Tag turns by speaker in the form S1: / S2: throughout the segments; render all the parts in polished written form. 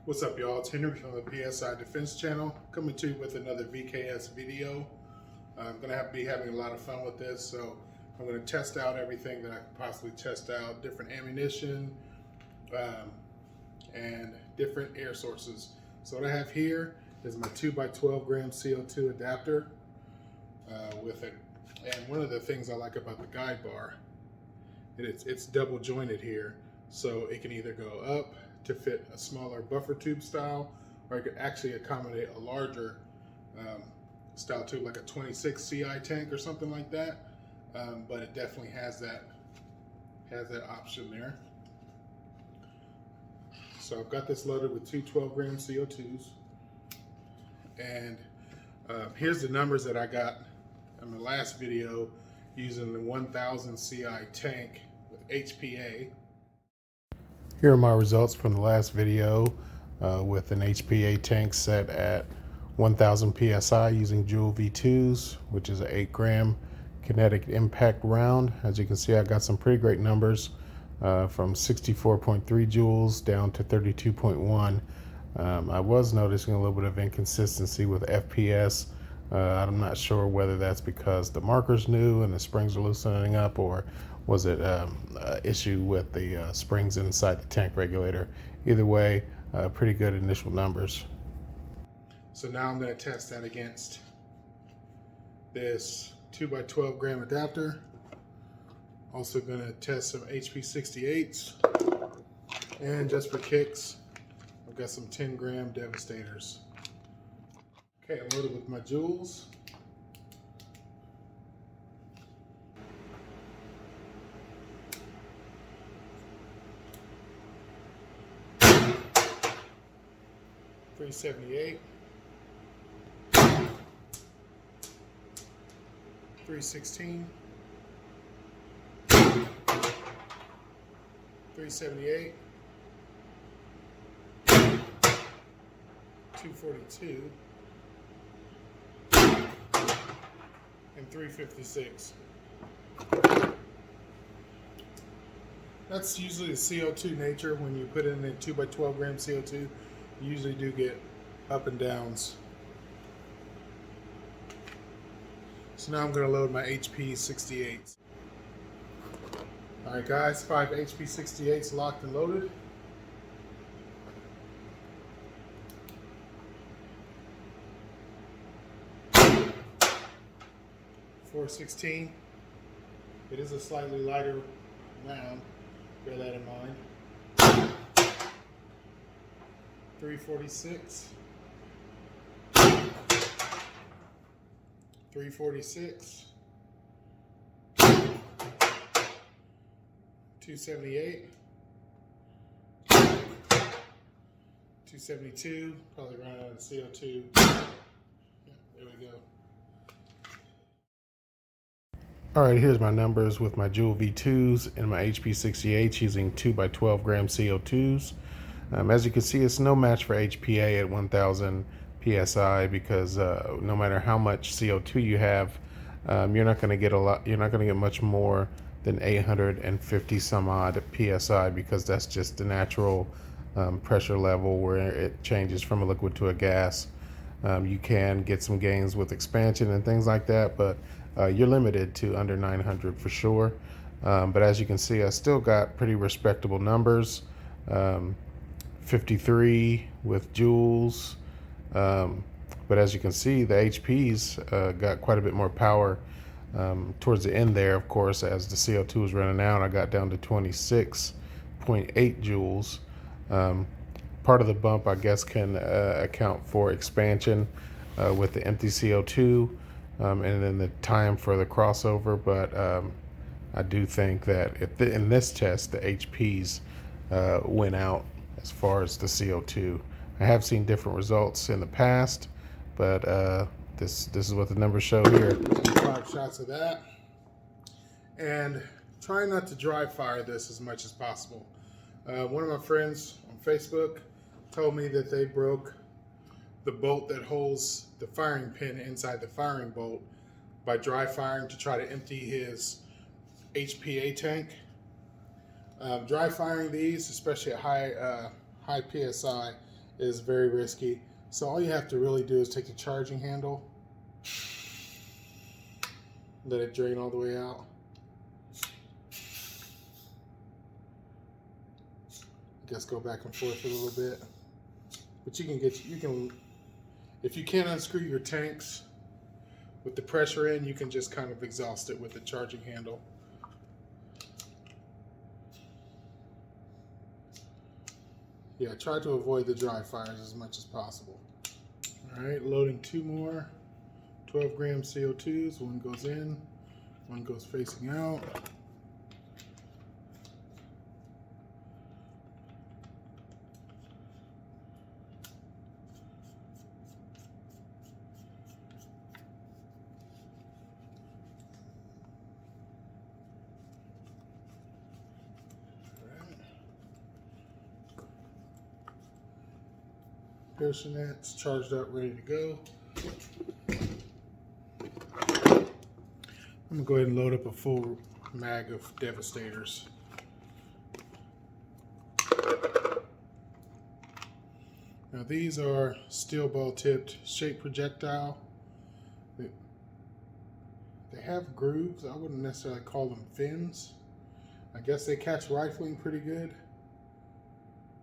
S1: What's up, y'all? It's Henry from the PSI Defense channel, coming to you with another VKS video. I'm going to be having a lot of fun with this, so I'm going to test out everything that I can possibly test out, different ammunition and different air sources. So what I have here is my 2x12 gram CO2 adapter with it. And one of the things I like about the guide bar, it's double jointed here, so it can either go up to fit a smaller buffer tube style, or it could actually accommodate a larger style tube, like a 26 CI tank or something like that. But it definitely has that option there. So I've got this loaded with two 12 gram CO2s, and here's the numbers that I got in the last video using the 1000 CI tank with HPA. Here are my results from the last video with an HPA tank set at 1000 PSI using JUL V2s, which is an 8 gram kinetic impact round. As you can see, I got some pretty great numbers from 64.3 joules down to 32.1. I was noticing a little bit of inconsistency with FPS. I'm not sure whether that's because the marker's new and the springs are loosening up, or was it an issue with the springs inside the tank regulator. Either way, pretty good initial numbers. So now I'm going to test that against this 2x12 gram adapter. Also going to test some HP68s, and just for kicks, I've got some 10 gram Devastators. Okay, I'm loaded with my joules. .378, 316, 378, 242, and 356. That's usually the CO2 nature. When you put in a 2x12 gram CO2, you usually do get up and downs. So now I'm going to load my HP68s. Alright guys, 5 HP68s locked and loaded. .416. It is a slightly lighter round, bear that in mind. 346. 346. 278. 272. Probably running out of CO2. There we go. Alright, here's my numbers with my JUL V2s and my HP68 using 2x12 gram CO2s. As you can see, it's no match for HPA at 1000 PSI because no matter how much CO2 you have, you're not going to get much more than 850 some odd PSI, because that's just the natural pressure level where it changes from a liquid to a gas. You can get some gains with expansion and things like that, but you're limited to under 900 for sure. But as you can see, I still got pretty respectable numbers. 53 with joules, but as you can see, the HPs got quite a bit more power towards the end there. Of course, as the CO2 was running out, I got down to 26.8 joules. Part of the bump, I guess, can account for expansion with the empty CO2 and then the time for the crossover, but I do think that in this test, the HPs went out as far as the CO2. I have seen different results in the past, but this is what the numbers show here. 5 shots of that, and try not to dry fire this as much as possible. One of my friends on Facebook told me that they broke the bolt that holds the firing pin inside the firing bolt by dry firing to try to empty his HPA tank. Dry firing these, especially at high PSI, is very risky. So all you have to really do is take the charging handle, let it drain all the way out. Just go back and forth a little bit. But you can if you can't unscrew your tanks with the pressure in, you can just kind of exhaust it with the charging handle. Yeah, try to avoid the dry fires as much as possible. All right, loading 2 more 12-gram CO2s. One goes in, one goes facing out. Piercing that, it's charged up, ready to go. I'm gonna go ahead and load up a full mag of Devastators. Now these are steel ball tipped shaped projectile. They have grooves. I wouldn't necessarily call them fins. I guess they catch rifling pretty good.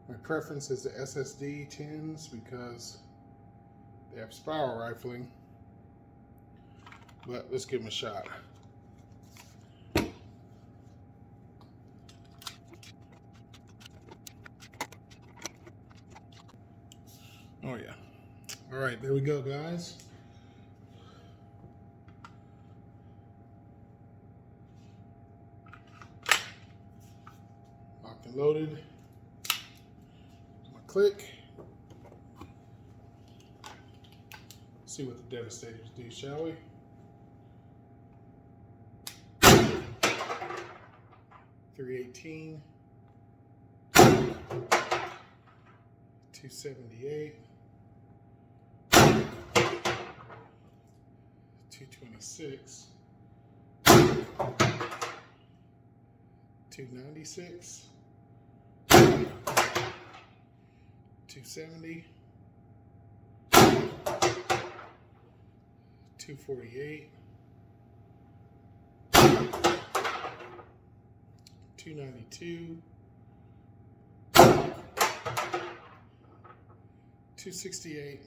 S1: My preference is the SSD10s because they have spiral rifling, but let's give them a shot. Oh yeah. All right, there we go, guys. Locked and loaded. Click. See what the Devastators do, shall we? $318, $278, $226, $296. 270, 248, 292, 268,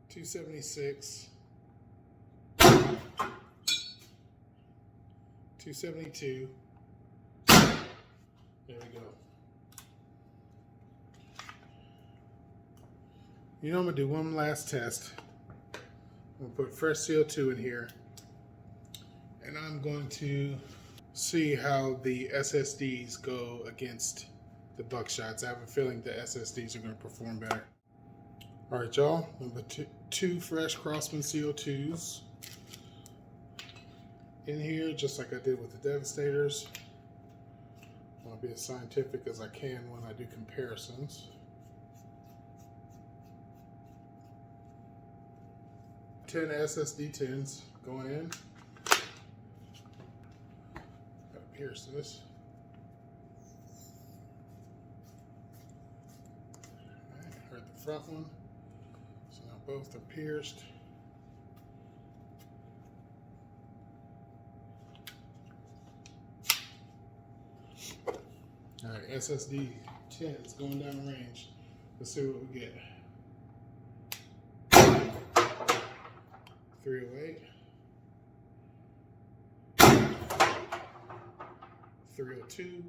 S1: 276, 272. There we go. You know, I'm gonna do one last test. I'm gonna put fresh CO2 in here, and I'm going to see how the SSDs go against the buckshots. I have a feeling the SSDs are gonna perform better. All right, y'all, I'm gonna put two fresh Crossman CO2s in here, just like I did with the Devastators. I wanna be as scientific as I can when I do comparisons. 10 SSD10s going in. Gotta pierce this. Alright, heard the front one. So now both are pierced. Alright, SSD10s going down the range. Let's see what we get. 308, 302,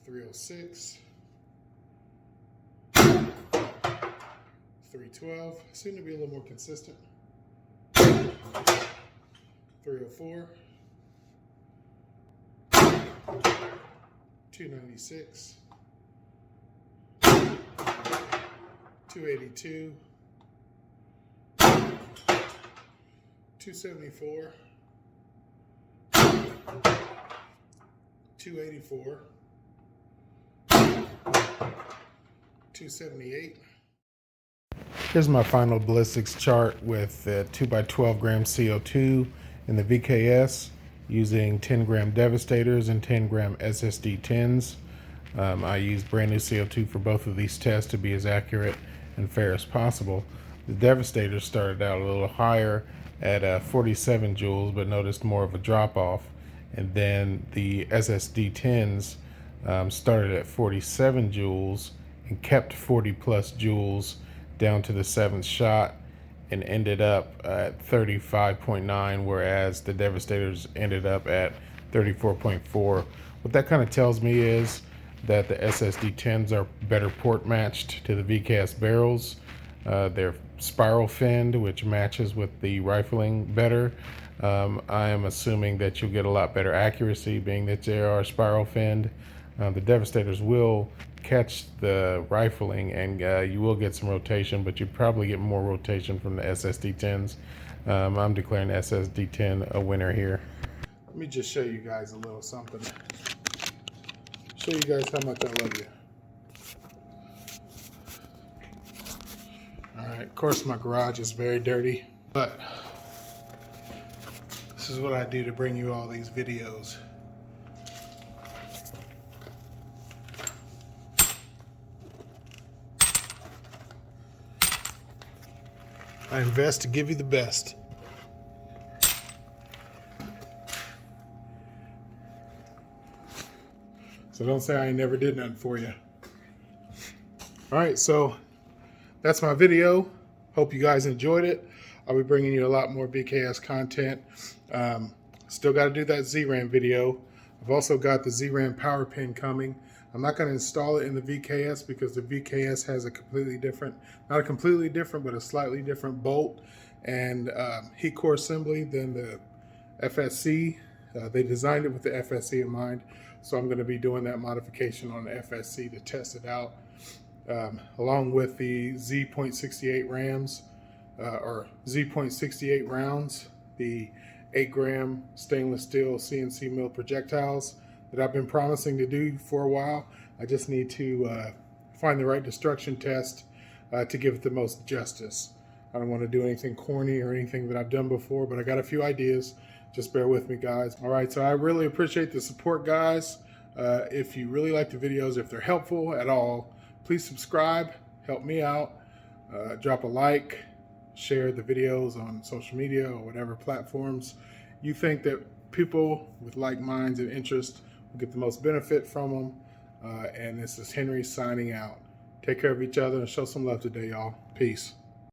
S1: 306, 312, seem to be a little more consistent, 304, 296, 282, 274, 284, 278. Here's my final ballistics chart with the 2x12 gram CO2 in the VKS using 10-gram Devastators and 10-gram SSD10s. I used brand new CO2 for both of these tests to be as accurate and fair as possible. The Devastators started out a little higher at 47 joules, but noticed more of a drop off. And then the SSD10s started at 47 joules and kept 40 plus joules down to the 7th shot and ended up at 35.9, whereas the Devastators ended up at 34.4. What that kind of tells me is that the SSD10s are better port matched to the VKS barrels. They're spiral finned, which matches with the rifling better. I am assuming that you'll get a lot better accuracy being that they are spiral finned. The Devastators will catch the rifling and you will get some rotation, but you probably get more rotation from the SSD10s. I'm declaring SSD10 a winner here. Let me just show you guys a little something. Show you guys how much I love you. Alright, of course my garage is very dirty, but this is what I do to bring you all these videos. I invest to give you the best. So don't say I never did nothing for you. All right, so that's my video. Hope you guys enjoyed it. I'll be bringing you a lot more VKS content. Still got to do that ZRAM video. I've also got the ZRAM power pin coming. I'm not going to install it in the VKS because the VKS has a completely different, not a completely different, but a slightly different bolt and heat core assembly than the FSC. They designed it with the FSC in mind, so I'm going to be doing that modification on the FSC to test it out, along with the Z.68 rams, or Z.68 rounds, the 8-gram stainless steel CNC mill projectiles that I've been promising to do for a while. I just need to find the right destruction test to give it the most justice. I don't want to do anything corny or anything that I've done before, but I got a few ideas. Just bear with me, guys. All right, so I really appreciate the support, guys. If you really like the videos, if they're helpful at all, please subscribe, help me out, drop a like, share the videos on social media or whatever platforms you think that people with like minds and interests will get the most benefit from them. And this is Henry signing out. Take care of each other and show some love today, y'all. Peace.